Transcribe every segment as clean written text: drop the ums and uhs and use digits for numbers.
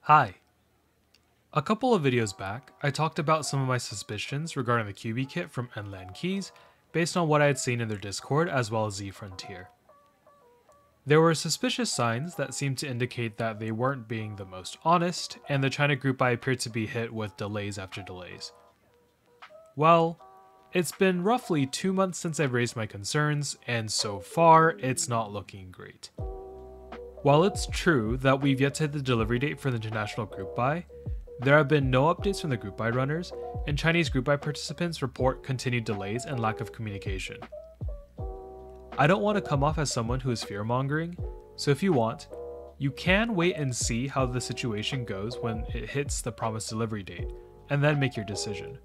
Hi. A couple of videos back, I talked about some of my suspicions regarding the QB kit from Nland Keys based on what I had seen in their Discord as well as Z Frontier. There were suspicious signs that seemed to indicate that they weren't being the most honest, and the China group buy appeared to be hit with delays after delays. Well, it's been roughly 2 months since I've raised my concerns, and so far, it's not looking great. While it's true that we've yet to hit the delivery date for the international group buy, there have been no updates from the group buy runners, and Chinese group buy participants report continued delays and lack of communication. I don't want to come off as someone who is fear-mongering, so if you want, you can wait and see how the situation goes when it hits the promised delivery date, and then make your decision.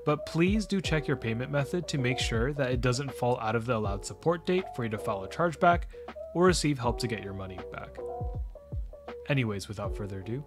But please do check your payment method to make sure that it doesn't fall out of the allowed support date for you to file a chargeback or receive help to get your money back. Anyways, without further ado,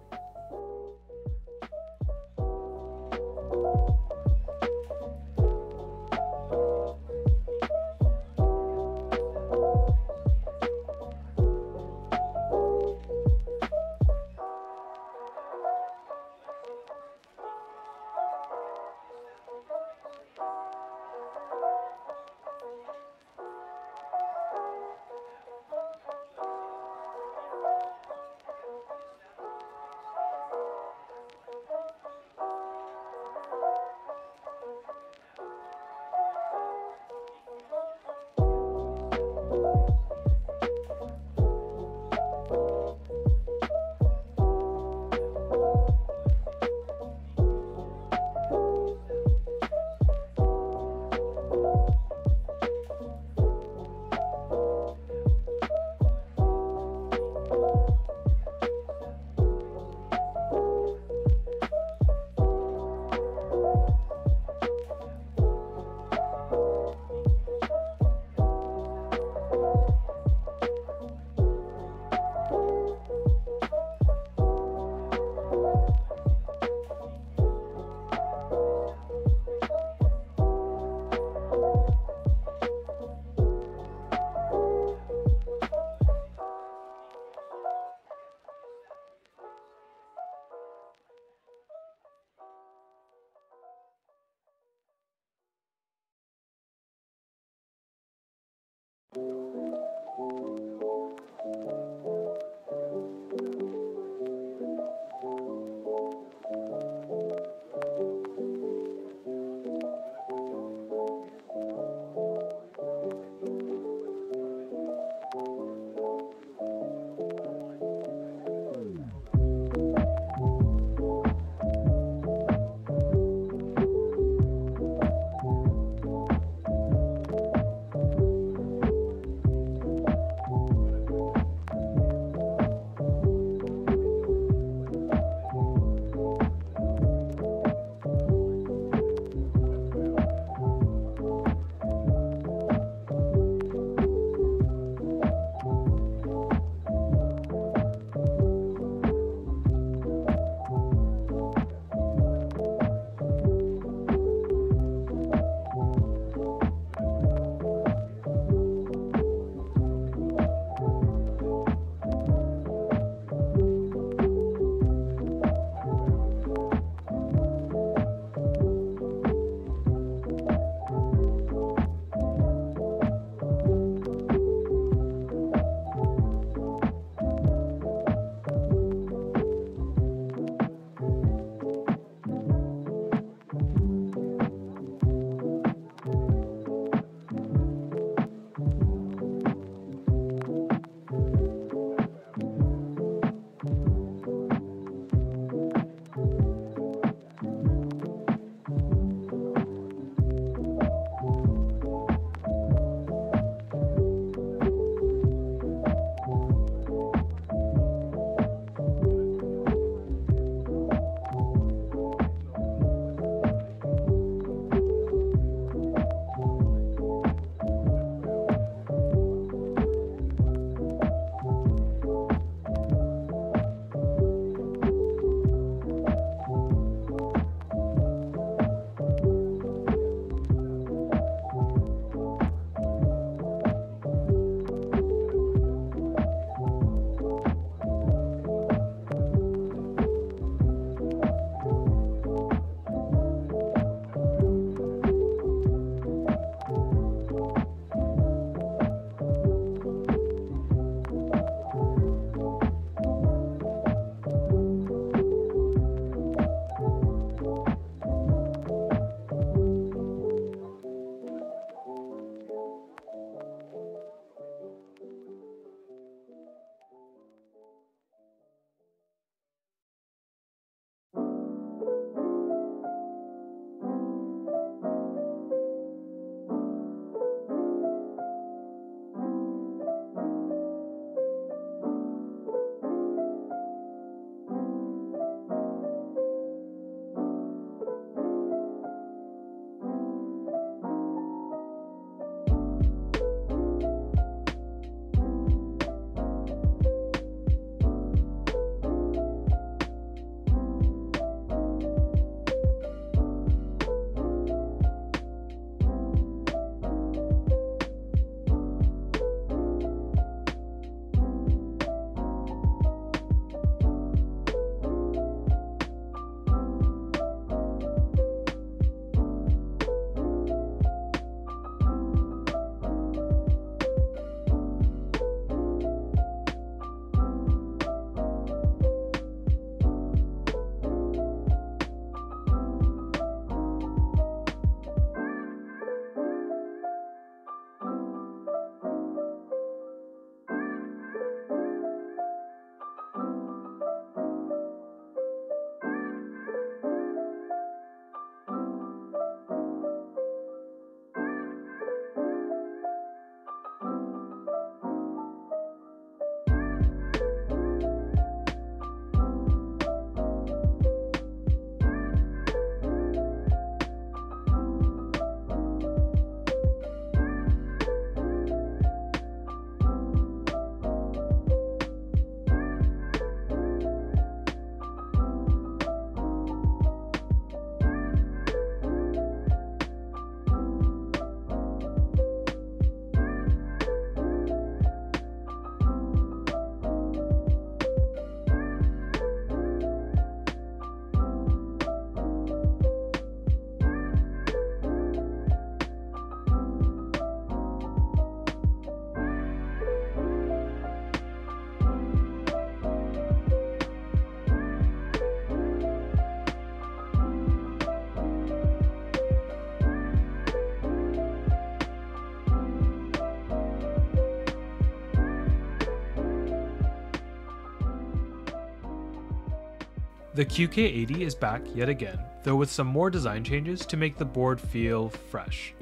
The QK80 is back yet again, though with some more design changes to make the board feel fresh.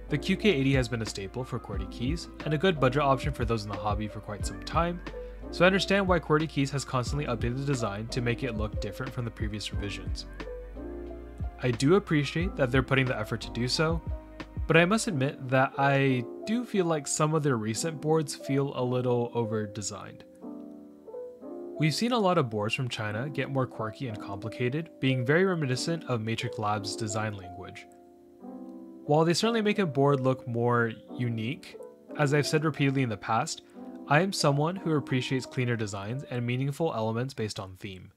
The QK80 has been a staple for QWERTY keys, and a good budget option for those in the hobby for quite some time, so I understand why QWERTY keys has constantly updated the design to make it look different from the previous revisions. I do appreciate that they're putting the effort to do so, but I must admit that I do feel like some of their recent boards feel a little over-designed. We've seen a lot of boards from China get more quirky and complicated, being very reminiscent of Matrix Labs' design language. While they certainly make a board look more unique, as I've said repeatedly in the past, I am someone who appreciates cleaner designs and meaningful elements based on theme.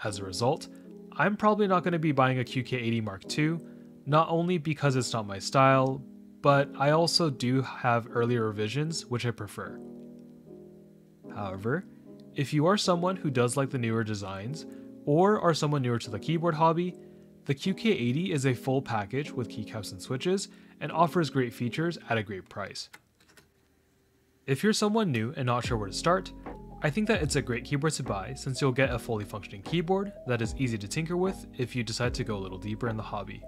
As a result, I'm probably not going to be buying a QK80 Mark II, not only because it's not my style, but I also do have earlier revisions which I prefer. However, if you are someone who does like the newer designs, or are someone newer to the keyboard hobby, the QK80 is a full package with keycaps and switches, and offers great features at a great price. If you're someone new and not sure where to start, I think that it's a great keyboard to buy since you'll get a fully functioning keyboard that is easy to tinker with if you decide to go a little deeper in the hobby.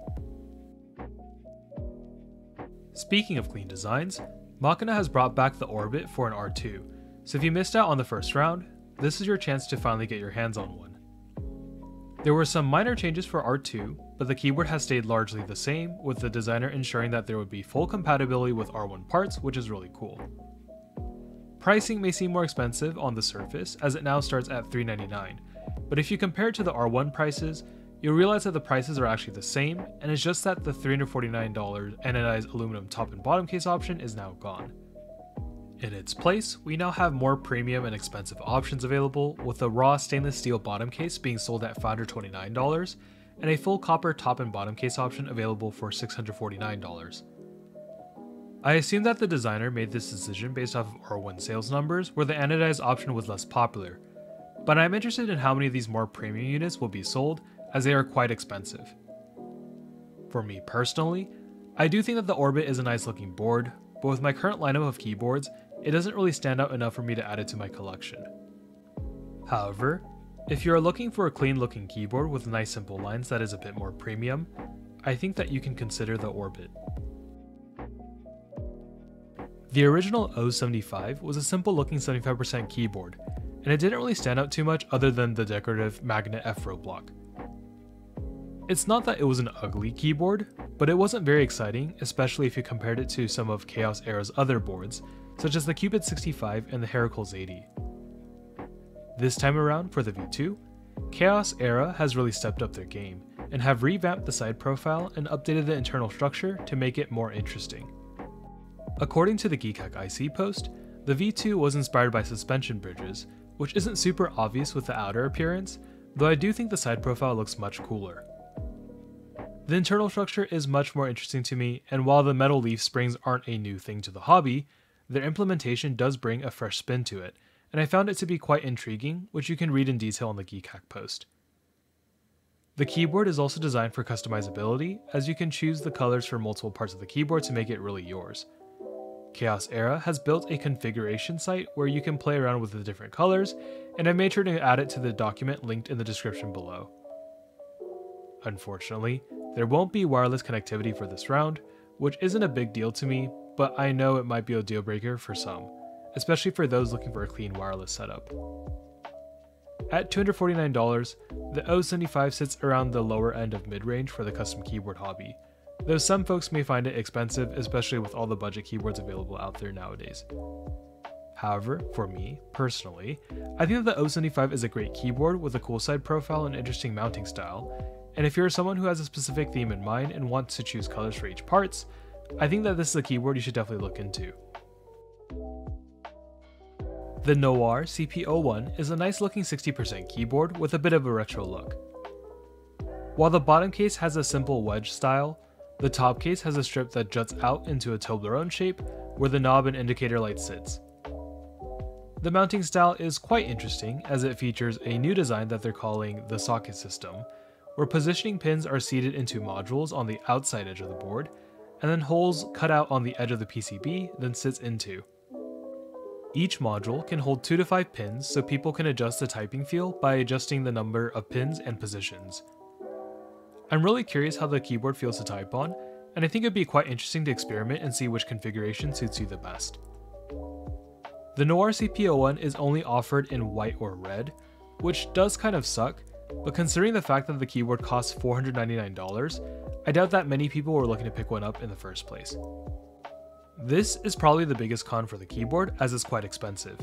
Speaking of clean designs, Machina has brought back the Orbit for an R2, so if you missed out on the first round, this is your chance to finally get your hands on one. There were some minor changes for R2, but the keyboard has stayed largely the same, with the designer ensuring that there would be full compatibility with R1 parts, which is really cool. Pricing may seem more expensive on the surface, as it now starts at $399, but if you compare it to the R1 prices, you'll realize that the prices are actually the same, and it's just that the $349 anodized aluminum top and bottom case option is now gone. In its place, we now have more premium and expensive options available, with a raw stainless steel bottom case being sold at $529, and a full copper top and bottom case option available for $649. I assume that the designer made this decision based off of R1 sales numbers, where the anodized option was less popular, but I'm interested in how many of these more premium units will be sold, as they are quite expensive. For me personally, I do think that the Orbit is a nice looking board, but with my current lineup of keyboards, it doesn't really stand out enough for me to add it to my collection. However, if you are looking for a clean looking keyboard with nice simple lines that is a bit more premium, I think that you can consider the Orbit. The original Eau75 was a simple looking 75% keyboard, and it didn't really stand out too much other than the decorative magnet F-row block. It's not that it was an ugly keyboard, but it wasn't very exciting, especially if you compared it to some of Chaos Era's other boards, such as the Cupid 65 and the Heracles 80. This time around for the V2, Chaos Era has really stepped up their game, and have revamped the side profile and updated the internal structure to make it more interesting. According to the Geekhack IC post, the V2 was inspired by suspension bridges, which isn't super obvious with the outer appearance, though I do think the side profile looks much cooler. The internal structure is much more interesting to me, and while the metal leaf springs aren't a new thing to the hobby, their implementation does bring a fresh spin to it, and I found it to be quite intriguing, which you can read in detail on the Geekhack post. The keyboard is also designed for customizability, as you can choose the colors for multiple parts of the keyboard to make it really yours. Chaos Era has built a configuration site where you can play around with the different colors, and I made sure to add it to the document linked in the description below. Unfortunately, there won't be wireless connectivity for this round, which isn't a big deal to me, but I know it might be a deal breaker for some, especially for those looking for a clean wireless setup. At $249, the Eau75 sits around the lower end of mid-range for the custom keyboard hobby, though some folks may find it expensive, especially with all the budget keyboards available out there nowadays. However, for me, personally, I think that the Eau75 is a great keyboard with a cool side profile and interesting mounting style, and if you're someone who has a specific theme in mind and wants to choose colors for each parts, I think that this is a keyboard you should definitely look into. The Nooir CP01 is a nice looking 60% keyboard with a bit of a retro look. While the bottom case has a simple wedge style, the top case has a strip that juts out into a Toblerone shape where the knob and indicator light sits. The mounting style is quite interesting as it features a new design that they're calling the socket system, where positioning pins are seated into modules on the outside edge of the board, and then holes cut out on the edge of the PCB then sits into. Each module can hold 2 to 5 pins so people can adjust the typing feel by adjusting the number of pins and positions. I'm really curious how the keyboard feels to type on, and I think it'd be quite interesting to experiment and see which configuration suits you the best. The Nooir CP01 is only offered in white or red, which does kind of suck, but considering the fact that the keyboard costs $499, I doubt that many people were looking to pick one up in the first place. This is probably the biggest con for the keyboard, as it's quite expensive.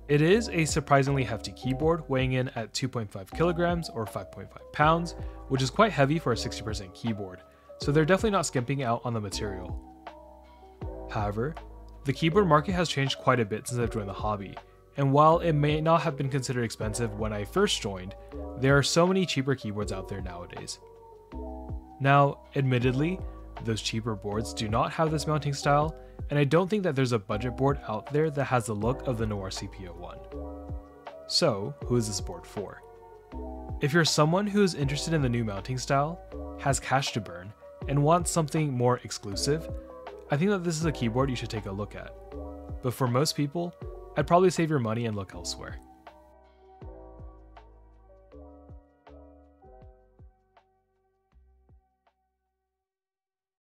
It is a surprisingly hefty keyboard, weighing in at 2.5 kilograms or 5.5 pounds, which is quite heavy for a 60% keyboard, so they're definitely not skimping out on the material. However, the keyboard market has changed quite a bit since I've joined the hobby, and while it may not have been considered expensive when I first joined, there are so many cheaper keyboards out there nowadays. Now, admittedly, those cheaper boards do not have this mounting style, and I don't think that there's a budget board out there that has the look of the Nooir CP01. So, who is this board for? If you're someone who is interested in the new mounting style, has cash to burn, and wants something more exclusive, I think that this is a keyboard you should take a look at. But for most people, I'd probably save your money and look elsewhere.